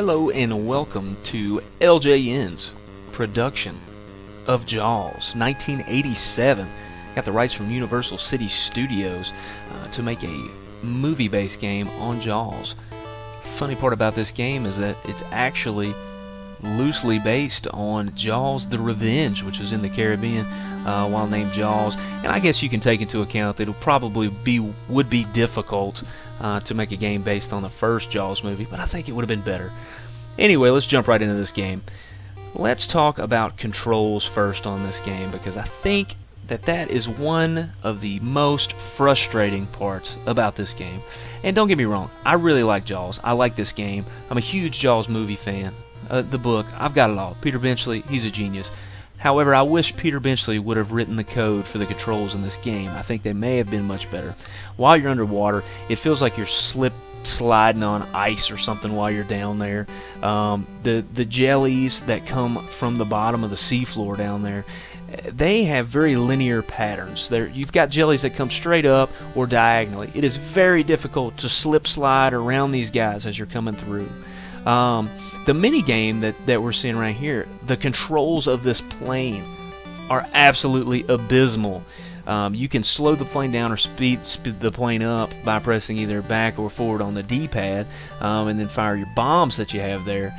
Hello and welcome to LJN's production of Jaws, 1987. Got the rights from Universal City Studios to make a movie-based game on Jaws. Funny part about this game is that it's actually loosely based on Jaws the Revenge, which is in the Caribbean, while named Jaws. And I guess you can take into account that it probably would be difficult to make a game based on the first Jaws movie, but I think it would have been better. Anyway, let's jump right into this game. Let's talk about controls first on this game, because I think that is one of the most frustrating parts about this game. And don't get me wrong, I really like Jaws. I like this game. I'm a huge Jaws movie fan. The book, I've got it all. Peter Benchley, he's a genius. However, I wish Peter Benchley would have written the code for the controls in this game. I think they may have been much better. While you're underwater, it feels like you're sliding on ice or something while you're down there. The jellies that come from the bottom of the seafloor down there, they have very linear patterns. You've got jellies that come straight up or diagonally. It is very difficult to slip slide around these guys as you're coming through. The mini game that we're seeing right here, the controls of this plane are absolutely abysmal. You can slow the plane down or speed the plane up by pressing either back or forward on the D-pad, and then fire your bombs that you have there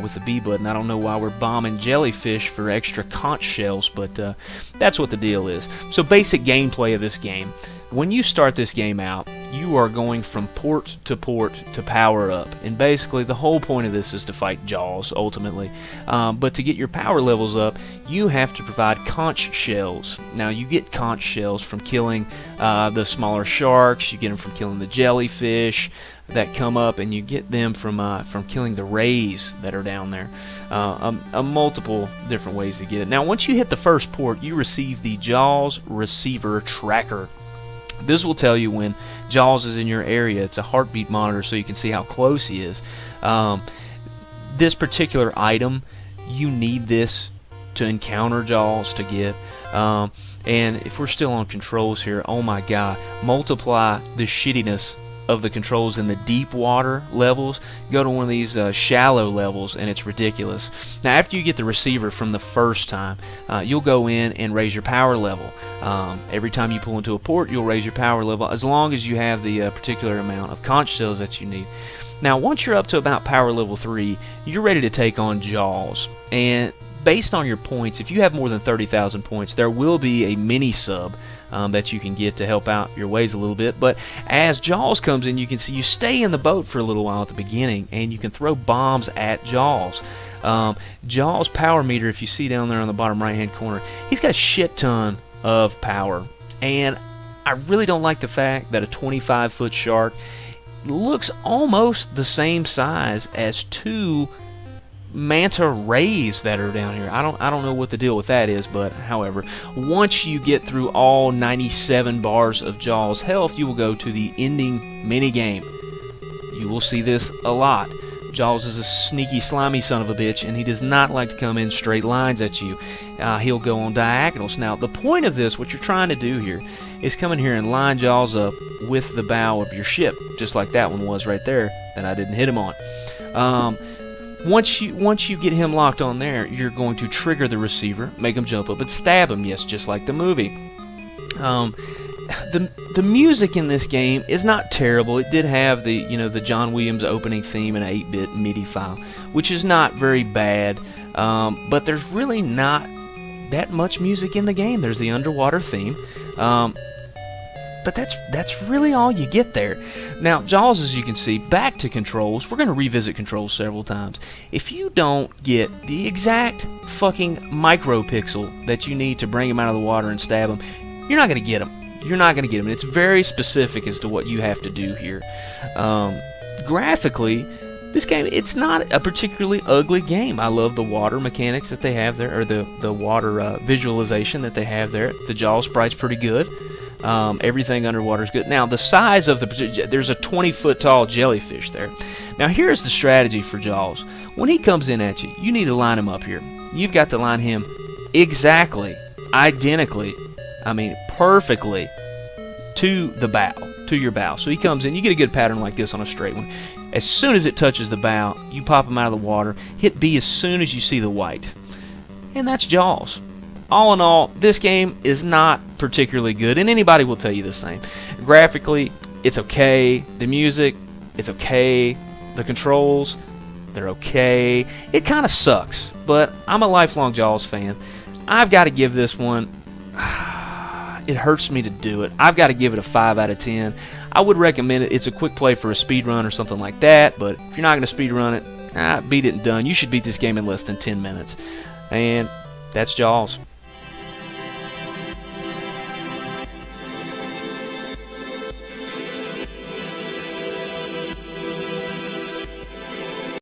with the B button. I don't know why we're bombing jellyfish for extra conch shells, but that's what the deal is. So basic gameplay of this game. When you start this game out, you are going from port to power up, and basically the whole point of this is to fight Jaws ultimately. But to get your power levels up, you have to provide conch shells. Now you get conch shells from killing the smaller sharks, you get them from killing the jellyfish that come up, and you get them from killing the rays that are down there. Multiple different ways to get it. Now once you hit the first port, you receive the Jaws Receiver Tracker. This will tell you when Jaws is in your area. It's a heartbeat monitor so you can see how close he is. This particular item, you need this to encounter Jaws to get. And if we're still on controls here, oh my god, multiply the shittiness of the controls in the deep water levels. Go to one of these shallow levels and it's ridiculous. Now after you get the receiver from the first time, you'll go in and raise your power level. Every time you pull into a port, you'll raise your power level as long as you have the particular amount of conch shells that you need. Now once you're up to about power level 3, you're ready to take on Jaws. And based on your points, if you have more than 30,000 points, there will be a mini sub that you can get to help out your ways a little bit. But as Jaws comes in, you can see you stay in the boat for a little while at the beginning, and you can throw bombs at Jaws. Jaws power meter, if you see down there on the bottom right hand corner, he's got a shit ton of power, and I really don't like the fact that a 25-foot shark looks almost the same size as two manta rays that are down here. I don't know what the deal with that is, but however, once you get through all 97 bars of Jaws health, you will go to the ending mini game. You will see this a lot. Jaws is a sneaky, slimy son of a bitch, and he does not like to come in straight lines at you. He'll go on diagonals. Now, the point of this, what you're trying to do here, is come in here and line Jaws up with the bow of your ship, just like that one was right there that I didn't hit him on. Once you get him locked on there, you're going to trigger the receiver, make him jump up and stab him, yes, just like the movie. The music in this game is not terrible. It did have the John Williams opening theme in an 8-bit MIDI file, which is not very bad. But there's really not that much music in the game. There's the underwater theme. But that's really all you get there. Now, Jaws, as you can see, back to controls. We're going to revisit controls several times. If you don't get the exact fucking micropixel that you need to bring him out of the water and stab him, you're not going to get him. You're not going to get him. It's very specific as to what you have to do here. Graphically, this game, it's not a particularly ugly game. I love the water mechanics that they have there, or the water visualization that they have there. The Jaws sprite's pretty good. Everything underwater is good. Now, the size of there's a 20-foot tall jellyfish there. Now, here's the strategy for Jaws. When he comes in at you, you need to line him up here. You've got to line him exactly, identically, perfectly to your bow. So he comes in, you get a good pattern like this on a straight one. As soon as it touches the bow, you pop them out of the water. Hit B as soon as you see the white. And that's Jaws. All in all, this game is not particularly good, and anybody will tell you the same. Graphically, it's okay. The music, it's okay. The controls, they're okay. It kind of sucks, but I'm a lifelong Jaws fan. I've got to give this one, it hurts me to do it, I've got to give it a 5 out of 10. I would recommend it. It's a quick play for a speed run or something like that, but if you're not going to speed run it, beat it and done. You should beat this game in less than 10 minutes. And that's Jaws.